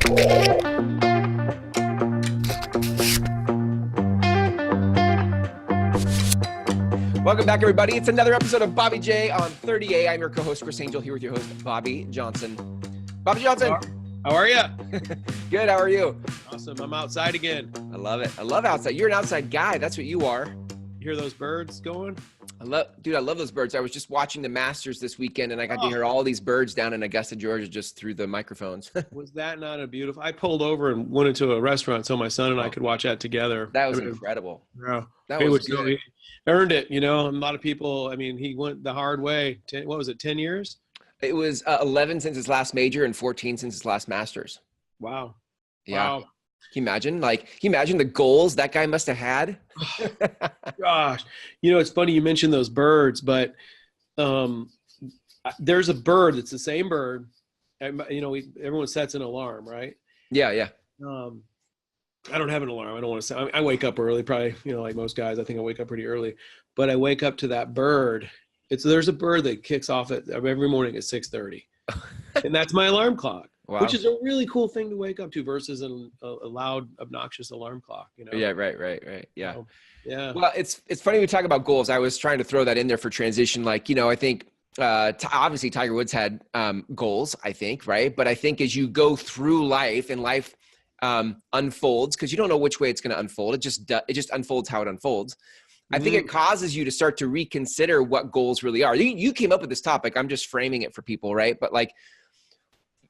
Welcome back, everybody. It's another episode of Bobby J on 30A. I'm your co-host, Chris Angel, here with your host, Bobby Johnson. Bobby Johnson. How are you? Good. How are you? Awesome. I'm outside again. I love it. I love outside. You're an outside guy. That's what you are. You hear those birds going? I love those birds. I was just watching the Masters this weekend, and I got to hear all these birds down in Augusta, Georgia, just through the microphones. Was that not a beautiful? I pulled over and went into a restaurant so my son and I could watch that together. That was incredible. Yeah, that was good. He earned it. You know, a lot of people. I mean, he went the hard way. What was it? 10 years? It was 11 since his last major and 14 since his last Masters. Wow. Yeah. Wow. Can you imagine the goals that guy must have had? Gosh, you know, it's funny you mentioned those birds, but there's a bird that's the same bird. You know, everyone sets an alarm, right? Yeah, yeah. I don't have an alarm. I don't want to say. I wake up early, probably. You know, like most guys, I think I wake up pretty early. But I wake up to that bird. There's a bird that kicks off every morning at 6:30, and that's my alarm clock. Wow. Which is a really cool thing to wake up to versus a loud, obnoxious alarm clock. You know? Yeah, right. Yeah. So, yeah. Well, it's funny we talk about goals. I was trying to throw that in there for transition. Like, you know, I think obviously Tiger Woods had goals, I think, right? But I think as you go through life and life unfolds, because you don't know which way it's going to unfold. It just unfolds how it unfolds. I think it causes you to start to reconsider what goals really are. You came up with this topic. I'm just framing it for people, right? But like,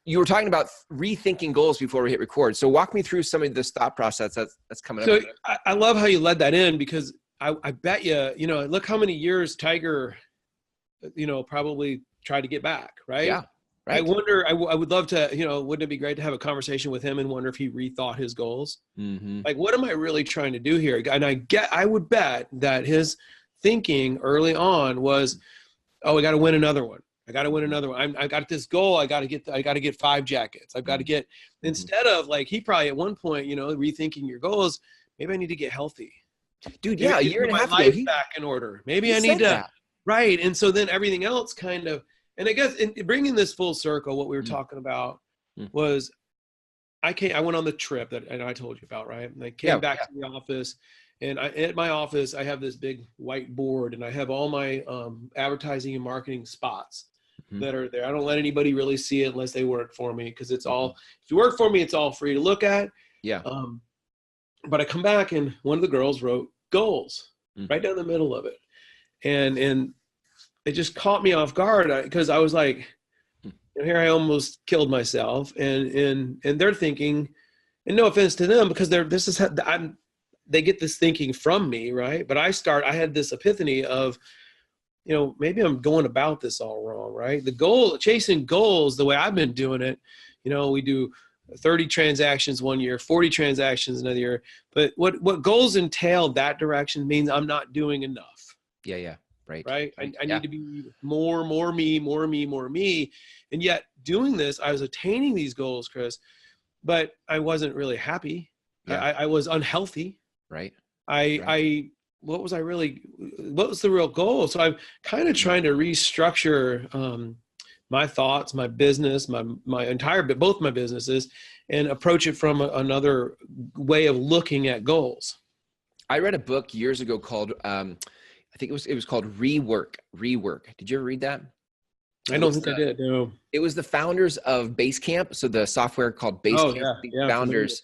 you were talking about rethinking goals before we hit record. So walk me through some of this thought process that's coming up. So I love how you led that in, because I bet you know, look how many years Tiger, you know, probably tried to get back, right? Yeah. Right. I wonder, I would love to, you know, wouldn't it be great to have a conversation with him and wonder if he rethought his goals? Mm-hmm. Like, what am I really trying to do here? And I would bet that his thinking early on was, oh, I got to win another one. I got to win another one. I got this goal. I got to get 5 jackets. I've got to get, instead of like, he probably at one point, you know, rethinking your goals, maybe I need to get healthy. Dude, yeah, a year and a half ago, back in order. Maybe I need to, that. Right. And so then everything else kind of, and I guess in bringing this full circle, what we were talking about was I went on the trip that I told you about, right? And I came back to the office. And at my office, I have this big white board, and I have all my advertising and marketing spots that are there. I don't let anybody really see it unless they work for me, because it's all, if you work for me, it's all free to look at. Yeah. But I come back, and one of the girls wrote goals right down the middle of it. And it just caught me off guard, because I was like, here I almost killed myself. And they're thinking, and no offense to them, because they get this thinking from me, right? But I had this epiphany of, you know, maybe I'm going about this all wrong, right? Chasing goals, the way I've been doing it, you know, we do 30 transactions one year, 40 transactions another year. But what goals entail that direction means I'm not doing enough. Yeah. Right. I need to be more me. And yet doing this, I was attaining these goals, Chris, but I wasn't really happy. Yeah. I was unhealthy. Right. What was the real goal? So I'm kind of trying to restructure my thoughts, my business, both my businesses, and approach it from another way of looking at goals. I read a book years ago called, I think it was called Rework. Did you ever read that? I don't think I did. No. It was the founders of Basecamp. So the software called Basecamp, founders,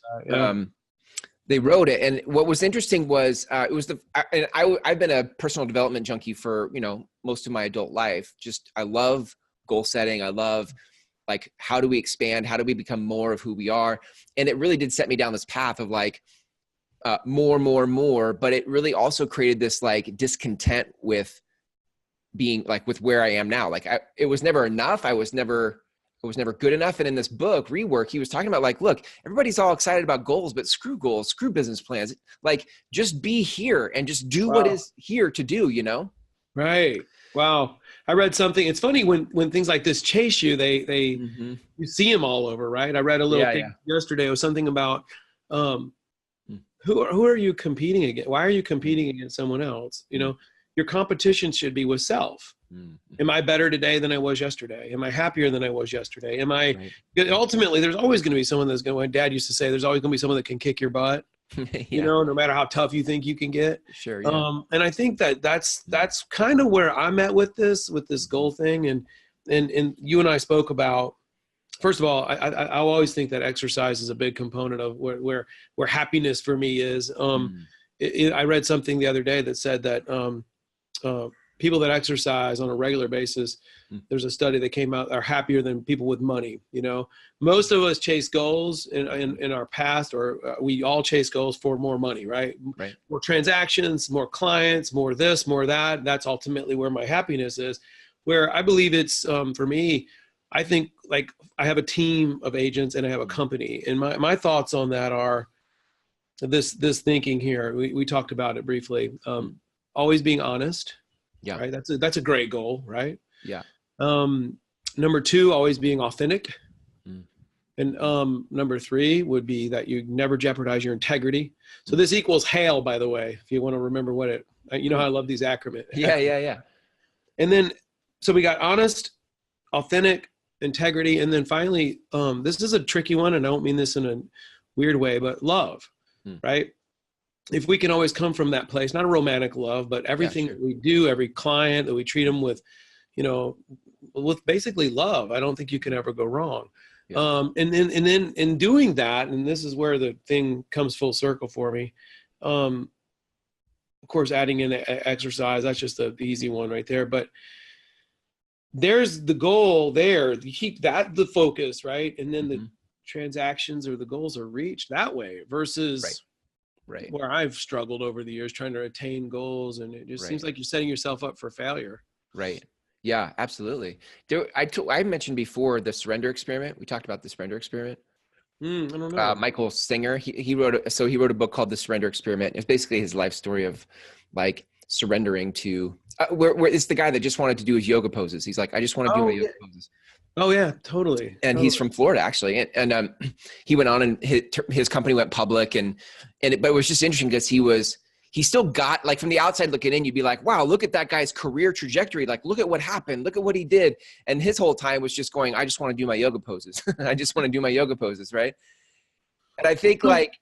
they wrote it. And what was interesting was, I've been a personal development junkie for, you know, most of my adult life. I love goal setting. I love, like, how do we expand? How do we become more of who we are? And it really did set me down this path of like, more, but it really also created this like discontent with being like with where I am now. Like it was never enough. I was never good enough. And in this book, Rework, he was talking about like, look, everybody's all excited about goals, but screw goals, screw business plans. Like just be here and just do what is here to do, you know? Right. Wow. I read something. It's funny when things like this chase you, you see them all over, right? I read a little thing yesterday. It was something about, who are you competing against? Why are you competing against someone else? You know, your competition should be with self. Am I better today than I was yesterday? Am I happier than I was yesterday? Am I, ultimately, there's always going to be someone that's going to, my dad used to say, there's always going to be someone that can kick your butt, you know, no matter how tough you think you can get. Sure. Yeah. And I think that's kind of where I'm at with this goal thing. And you and I spoke about, first of all, I always think that exercise is a big component of where happiness for me is. I read something the other day that said that people that exercise on a regular basis, there's a study that came out, are happier than people with money. You know, most of us chase goals in our past, or we all chase goals for more money, right? More transactions, more clients, more this, more that. That's ultimately where my happiness is. Where I believe it's, for me, I think like I have a team of agents and I have a company, and my thoughts on that are this thinking here. We talked about it briefly. Always being honest. Yeah. Right. That's a great goal. Right. Yeah. Number 2, always being authentic. And number 3 would be that you never jeopardize your integrity. So this equals HAIL, by the way, if you want to remember what it, you know how I love these acronyms. Yeah. And then, so we got honest, authentic, integrity. And then finally, this is a tricky one, and I don't mean this in a weird way, but love, right? If we can always come from that place, not a romantic love, but everything that we do, every client that we treat them with, you know, with basically love, I don't think you can ever go wrong. And then in doing that, and this is where the thing comes full circle for me. Of course, adding in exercise, that's just the easy one right there. But there's the goal there. You keep that the focus, right? And then the transactions or the goals are reached that way versus where I've struggled over the years trying to attain goals, and it just seems like you're setting yourself up for failure. Right. Yeah, absolutely. I mentioned before the surrender experiment. We talked about the surrender experiment. I don't know. Michael Singer, he wrote a book called The Surrender Experiment. It's basically his life story of like surrendering to where it's the guy that just wanted to do his yoga poses. He's like, I just want to do my yoga poses. Oh yeah, totally. And he's from Florida actually. And he went on and his company went public but it was just interesting because he still got, like, from the outside looking in, you'd be like, wow, look at that guy's career trajectory. Like, look at what happened. Look at what he did. And his whole time was just going, I just want to do my yoga poses. I just want to do my yoga poses. Right. And I think like,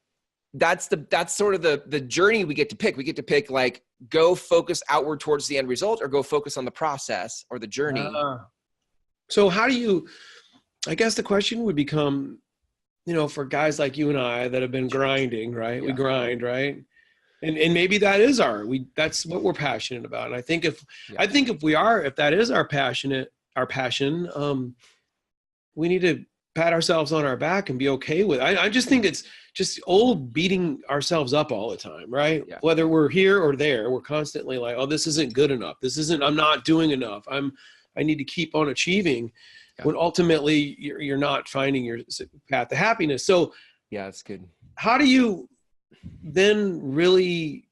that's sort of the journey we get to pick. We get to pick, like, go focus outward towards the end result, or go focus on the process or the journey. So how do you, I guess the question would become, you know, for guys like you and I that have been grinding, right? Yeah. We grind, right? And maybe that is that's what we're passionate about. And I think if that is our passion, we need to pat ourselves on our back and be okay with it. I just think it's just old beating ourselves up all the time, right? Yeah. Whether we're here or there, we're constantly like, oh, this isn't good enough. I'm not doing enough. I need to keep on achieving, when ultimately you're not finding your path to happiness. So yeah, that's good. How do you then really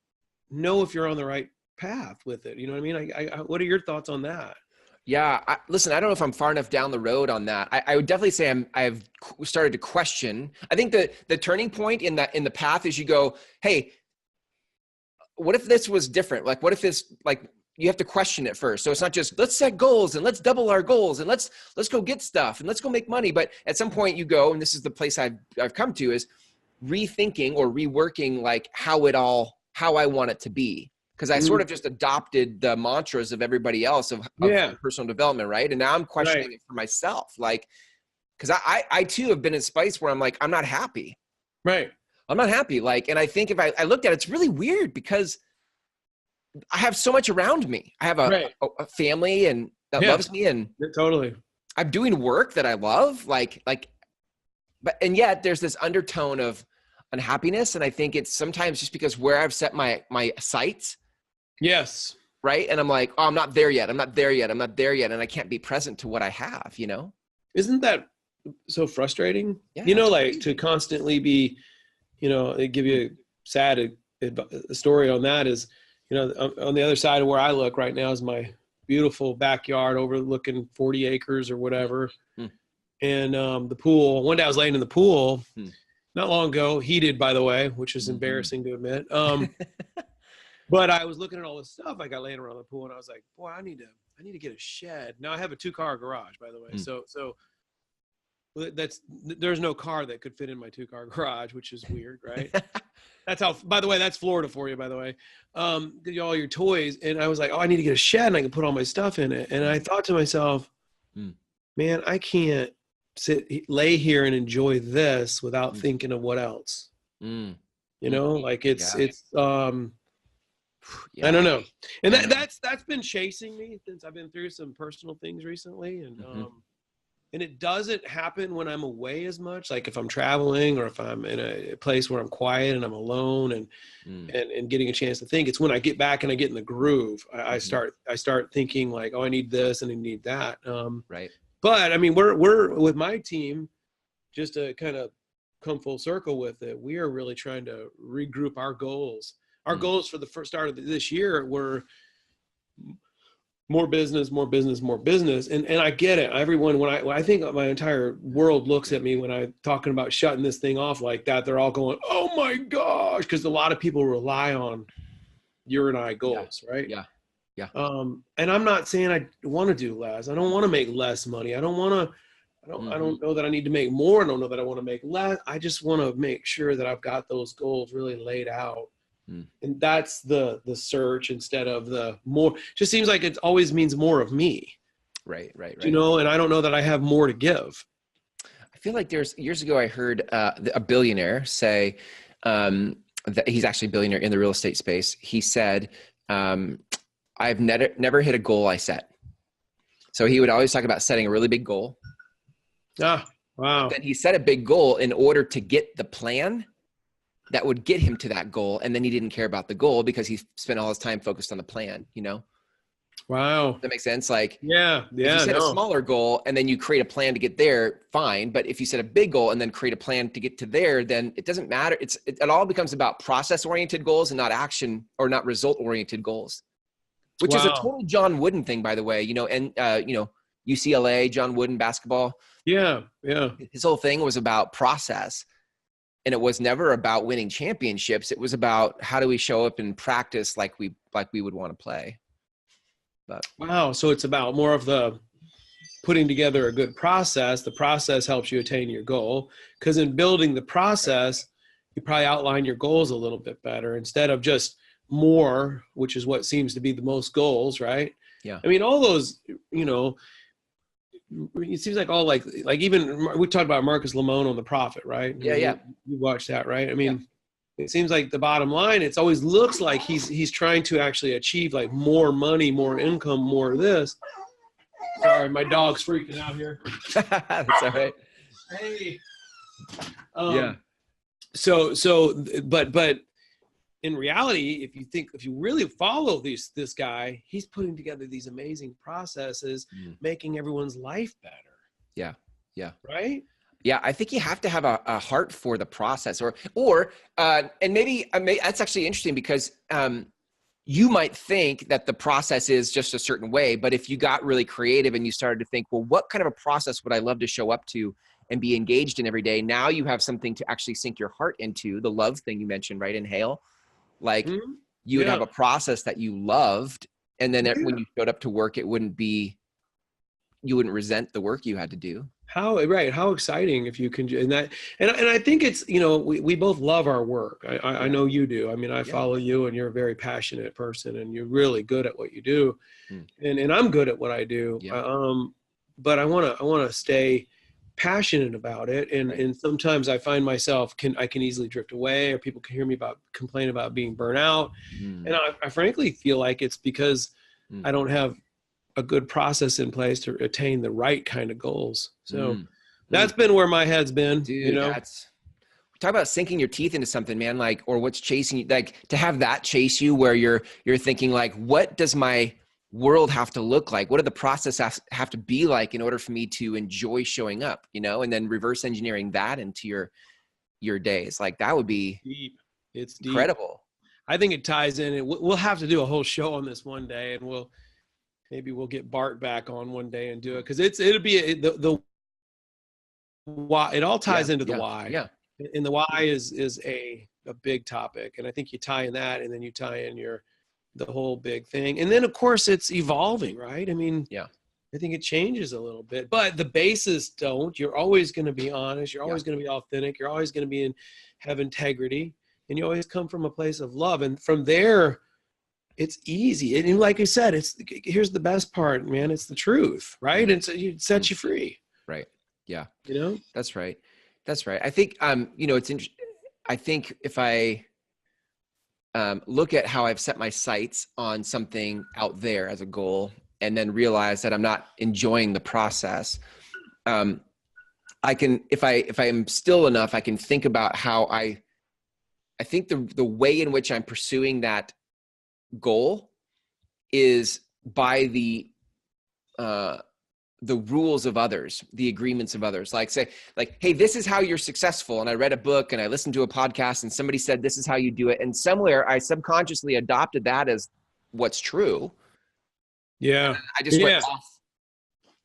know if you're on the right path with it? You know what I mean? What are your thoughts on that? Yeah. Listen, I don't know if I'm far enough down the road on that. I would definitely say I've started to question. I think the turning point in the path is you go, hey, what if this was different? Like, what if this, like, you have to question it first. So it's not just, let's set goals and let's double our goals and let's go get stuff and let's go make money. But at some point you go, and this is the place I've come to, is rethinking or reworking, like, how I want it to be. Because I sort of just adopted the mantras of everybody else of personal development, right? And now I'm questioning it for myself. Like, because I too have been in a space where I'm like, I'm not happy. Right. I'm not happy. Like, and I think if I looked at it, it's really weird because I have so much around me. I have a family and that loves me, and totally. I'm doing work that I love. And yet there's this undertone of unhappiness. And I think it's sometimes just because where I've set my sights. Yes. Right. And I'm like, oh, I'm not there yet. I'm not there yet. I'm not there yet. And I can't be present to what I have, you know? Isn't that so frustrating? Yeah, you know, like to constantly be, you know, they give you a sad story on that is, you know, on the other side of where I look right now is my beautiful backyard overlooking 40 acres or whatever. And the pool, one day I was laying in the pool not long ago, heated, by the way, which is embarrassing to admit. But I was looking at all this stuff I got laying around the pool, and I was like, boy, I need to get a shed. Now I have a 2-car garage, by the way. So there's no car that could fit in my 2-car garage, which is weird, right? That's how, by the way, that's Florida for you, by the way. All your toys. And I was like, oh, I need to get a shed and I can put all my stuff in it. And I thought to myself, man, I can't lay here and enjoy this without thinking of what else. You know, like it's I don't know. And that's been chasing me since I've been through some personal things recently. And it doesn't happen when I'm away as much. Like if I'm traveling or if I'm in a place where I'm quiet and I'm alone and getting a chance to think. It's when I get back and I get in the groove. I start thinking like, oh, I need this and I need that. Right. But I mean, we're with my team, just to kind of come full circle with it. We are really trying to regroup our goals. Our goals for the first start of this year were more business. And I get it. Everyone, when I think my entire world looks at me when I'm talking about shutting this thing off like that, they're all going, oh my gosh. Cause a lot of people rely on your and I goals, right? Yeah. Yeah. And I'm not saying I want to do less. I don't want to make less money. I don't know that I need to make more. I don't know that I want to make less. I just want to make sure that I've got those goals really laid out. And that's the search instead of the more. Just seems like it always means more of me. Right. You know, and I don't know that I have more to give. I feel like years ago I heard a billionaire say that he's actually a billionaire in the real estate space. He said, I've never hit a goal I set. So he would always talk about setting a really big goal. Ah, wow. Then he set a big goal in order to get the plan that would get him to that goal. And then he didn't care about the goal because he spent all his time focused on the plan, you know? Wow. Does that make sense? Like, if you set a smaller goal and then you create a plan to get there, fine. But if you set a big goal and then create a plan to get to there, then it doesn't matter. It all becomes about process-oriented goals and not action or not result-oriented goals, which is a total John Wooden thing, by the way, you know, and, UCLA, John Wooden basketball. Yeah. His whole thing was about process. And it was never about winning championships. It was about how do we show up in practice like we would want to play. But wow. So it's about more of the putting together a good process. The process helps you attain your goal. Because in building the process, you probably outline your goals a little bit better instead of just more, which is what seems to be the most goals, right? Yeah. I mean, all those, you know, it seems like all like even we talked about Marcus Lamone on The Prophet, right? Yeah. You watched that, right? I mean, it seems like the bottom line, it's always looks like he's trying to actually achieve like more money, more income, more of this. Sorry, my dog's freaking out here. That's all right. Hey. But in reality, if you really follow this guy, he's putting together these amazing processes, making everyone's life better. Yeah. Right? Yeah. I think you have to have a heart for the process and maybe that's actually interesting because you might think that the process is just a certain way, but if you got really creative and you started to think, well, what kind of a process would I love to show up to and be engaged in every day? Now you have something to actually sink your heart into, the love thing you mentioned, right? Inhale. Like you would have a process that you loved. And then when you showed up to work, you wouldn't resent the work you had to do. How exciting if you can, and I think it's, you know, we both love our work. I know you do. I mean, I follow you and you're a very passionate person and you're really good at what you do. And I'm good at what I do. But I want to stay passionate about it, and sometimes I find myself I can easily drift away, or people can hear me complain about being burnt out, and I frankly feel like it's because I don't have a good process in place to attain the right kind of goals. So that's been where my head's been. Dude, you know, talk about sinking your teeth into something, man. Like, or what's chasing you? Like to have that chase you, where you're thinking like, what does my world have to look like? What do the process have to be like in order for me to enjoy showing up, you know, and then reverse engineering that into your days. Like that would be deep. It's incredible. Deep. I think it ties in, and we'll have to do a whole show on this one day, and maybe we'll get Bart back on one day and do it. Cause it'll be the why. It all ties into the why. Yeah. And the why is a big topic. And I think you tie in that, and then you tie in your the whole big thing. And then of course it's evolving, right? I mean, Yeah. I think it changes a little bit, but the bases don't. You're always going to be honest. You're always going to be authentic. You're always going to have integrity, and you always come from a place of love. And from there, it's easy. And like I said, here's the best part, man. It's the truth, right? And so it sets you free. Right. Yeah. You know? That's right. That's right. I think, it's interesting. I think if I look at how I've set my sights on something out there as a goal, and then realize that I'm not enjoying the process, I can, if I am still enough, I can think about how I think the way in which I'm pursuing that goal is by the rules of others, the agreements of others. Like say, like, hey, this is how you're successful. And I read a book and I listened to a podcast and somebody said, this is how you do it. And somewhere I subconsciously adopted that as what's true. Yeah. I just went off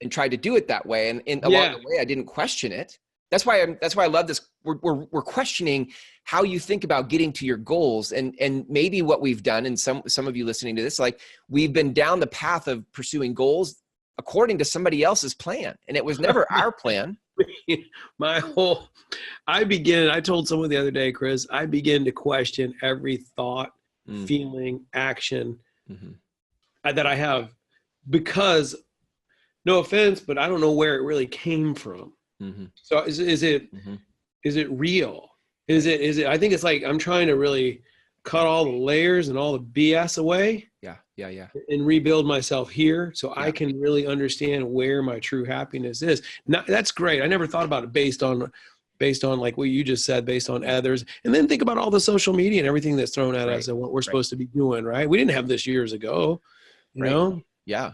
and tried to do it that way. And along the way, I didn't question it. That's why I love this. We're questioning how you think about getting to your goals. And maybe what we've done, and some of you listening to this, like we've been down the path of pursuing goals according to somebody else's plan. And it was never our plan. I told someone the other day, Chris, I begin to question every thought, feeling, action that I have, because no offense, but I don't know where it really came from. So is it real? Is it, I think it's like, I'm trying to really cut all the layers and all the BS away. Yeah. And rebuild myself here so I can really understand where my true happiness is. Now, that's great. I never thought about it based on like what you just said, based on others. And then think about all the social media and everything that's thrown at us and what we're supposed to be doing, right? We didn't have this years ago, you know? Yeah.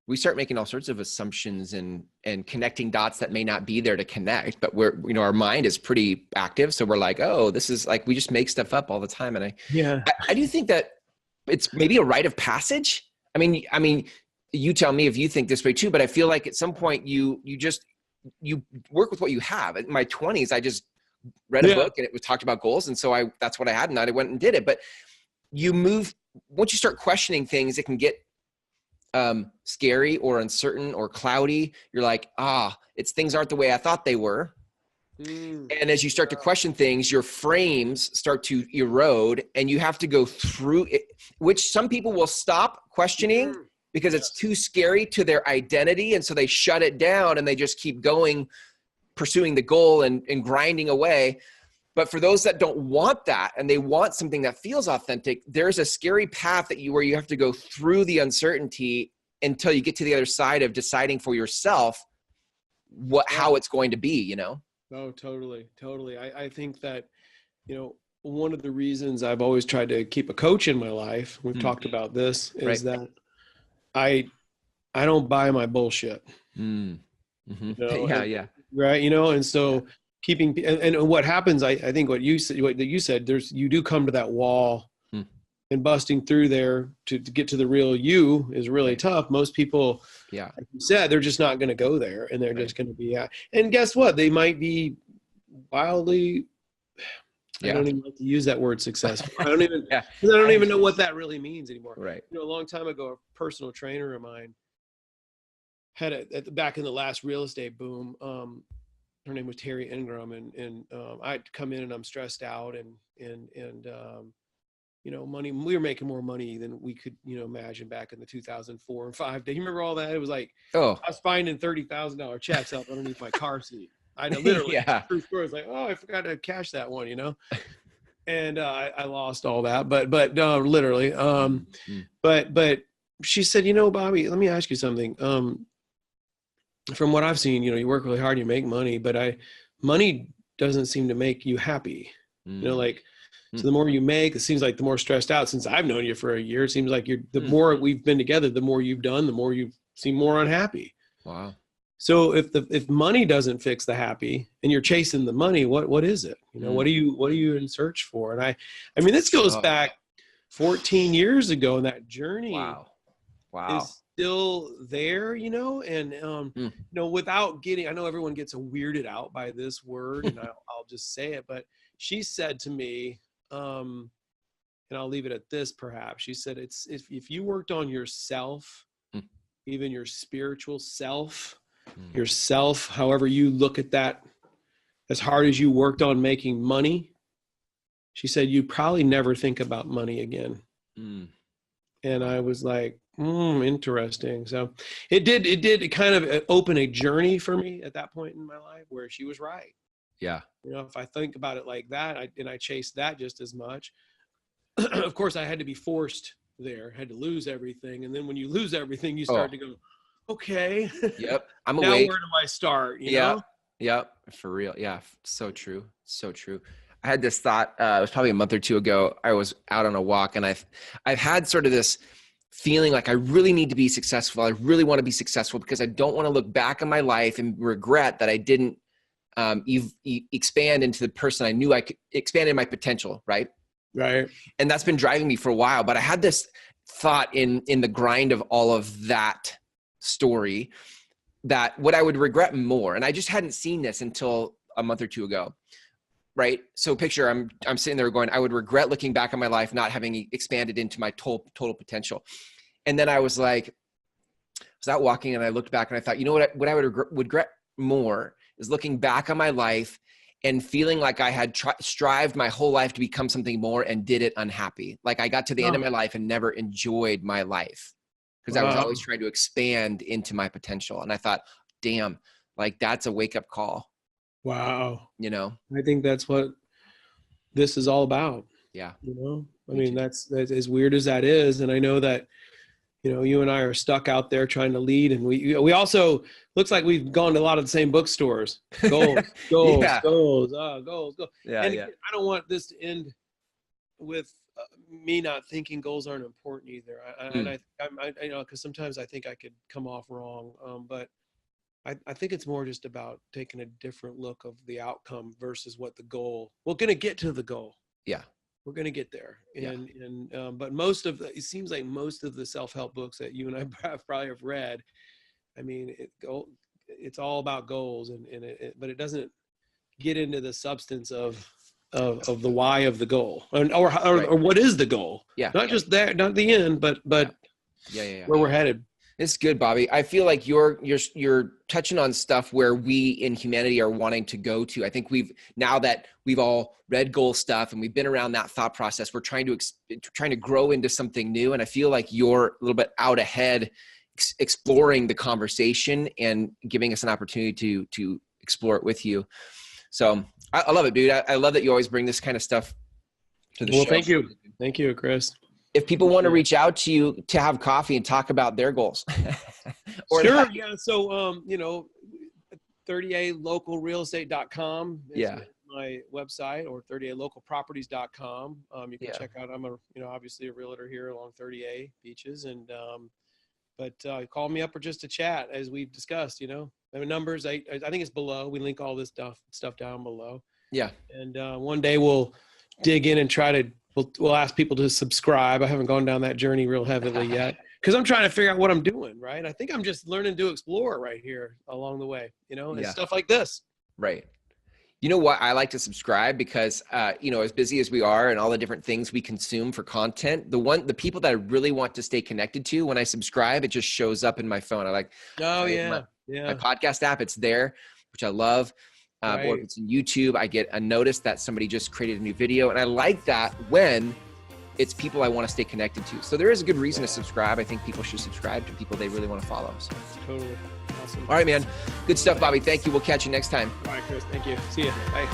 We start making all sorts of assumptions and connecting dots that may not be there to connect, but our mind is pretty active. So we're like, oh, this is like, we just make stuff up all the time. And I do think that it's maybe a rite of passage. I mean, you tell me if you think this way too, but I feel like at some point you work with what you have. In my 20s, I just read a book and it was talked about goals. And so that's what I had, and I went and did it. But once you start questioning things, it can get scary or uncertain or cloudy. You're like, things aren't the way I thought they were. And as you start to question things, your frames start to erode, and you have to go through it, which some people will stop questioning because it's too scary to their identity. And so they shut it down and they just keep going, pursuing the goal and grinding away. But for those that don't want that and they want something that feels authentic, there's a scary path where you have to go through the uncertainty until you get to the other side of deciding for yourself how it's going to be, you know? Oh, totally. I think that, one of the reasons I've always tried to keep a coach in my life, we've talked about this, is that I don't buy my bullshit. Yeah. Right. And so keeping, and what happens, I think what you said, you do come to that wall, and busting through there to get to the real you is really tough. Most people, like you said, they're just not going to go there, and they're just going to be and guess what? They might be wildly, I don't even like to use that word successful. I don't even, I don't even know what that really means anymore. Right. A long time ago, a personal trainer of mine had back in the last real estate boom, her name was Terry Ingram, and I'd come in and I'm stressed out and money, we were making more money than we could, imagine back in the 2004 and 5 days. You remember all that? It was like, I was finding $30,000 checks up underneath my car seat. I know, literally, true story. It's like, I forgot to cash that one, and I lost all that, but literally, but she said, Bobby, let me ask you something. From what I've seen, you work really hard, you make money, but money doesn't seem to make you happy. So the more you make, it seems like the more stressed out. Since I've known you for a year, it seems like the more we've been together, the more you've done, the more you seem more unhappy. Wow. So if money doesn't fix the happy, and you're chasing the money, what is it? What are you in search for? And I mean, this goes back 14 years ago, and that journey is still there, and without getting, I know everyone gets weirded out by this word, and I'll just say it, but she said to me, and I'll leave it at this perhaps. She said, if you worked on yourself, even your spiritual self, yourself, however you look at that, as hard as you worked on making money, she said, you'd probably never think about money again. And I was like, interesting. So it kind of opened a journey for me at that point in my life where she was right. Yeah. You know, if I think about it like that, I chased that just as much. Of course, I had to be forced there, had to lose everything. And then when you lose everything, you start to go, okay. Yep. I'm now awake. where do I start? You know? Yep. For real. Yeah. So true. So true. I had this thought, it was probably a month or two ago. I was out on a walk, and I've had sort of this feeling like I really need to be successful. I really want to be successful because I don't want to look back on my life and regret that I didn't expand into the person I knew I could expand in my potential. Right. Right. And that's been driving me for a while, but I had this thought in the grind of all of that story that what I would regret more. And I just hadn't seen this until a month or two ago. Right. So picture, I'm sitting there going, I would regret looking back on my life, not having expanded into my total potential. And then I was like, I was out walking and I looked back and I thought, you know what I would regret more is looking back on my life and feeling like I had strived my whole life to become something more and did it unhappy. Like I got to the end of my life and never enjoyed my life because I was always trying to expand into my potential. And I thought, damn, like that's a wake up call. Wow. You know, I think that's what this is all about. Yeah. You know, I mean, that's as weird as that is. And I know that, you know, you and I are stuck out there trying to lead. And we also, looks like we've gone to a lot of the same bookstores. Goals. Yeah. Goals. Yeah, and again, I don't want this to end with me not thinking goals aren't important either. I know, because sometimes I think I could come off wrong. But I think it's more just about taking a different look of the outcome versus what the goal. We're going to get to the goal. Yeah. We're going to get there. But it seems like most of the self-help books that you and I probably have read, I mean, it's all about goals but it doesn't get into the substance of the why of the goal or what is the goal? Yeah. Not just there, not the end, but where we're headed. It's good, Bobby. I feel like you're touching on stuff where we in humanity are wanting to go to. I think now that we've all read goal stuff and we've been around that thought process, we're trying to grow into something new. And I feel like you're a little bit out ahead, exploring the conversation and giving us an opportunity to explore it with you. So I love it, dude. I love that you always bring this kind of stuff to the show. Well, thank you. Thank you, Chris. If people want to reach out to you to have coffee and talk about their goals. Sure. Yeah. So, 30alocalrealestate.com is my website, or 30alocalproperties.com. You can check out, I'm obviously a realtor here along 30A beaches, and, but call me up or just to chat as we've discussed, my numbers, I think it's below. We link all this stuff down below. Yeah. And one day we'll dig in and try to, we'll ask people to subscribe. I haven't gone down that journey real heavily yet because I'm trying to figure out what I'm doing, right? I think I'm just learning to explore right here along the way, and stuff like this. Right. You know what? I like to subscribe because, as busy as we are and all the different things we consume for content, the people that I really want to stay connected to, when I subscribe, it just shows up in my phone. I like, my podcast app, it's there, which I love. Or if it's in YouTube, I get a notice that somebody just created a new video. And I like that when it's people I want to stay connected to. So there is a good reason to subscribe. I think people should subscribe to people they really want to follow. So. Totally. Awesome. All right, man. Good stuff, Bobby. Thank you. We'll catch you next time. All right, Chris. Thank you. See you. Bye.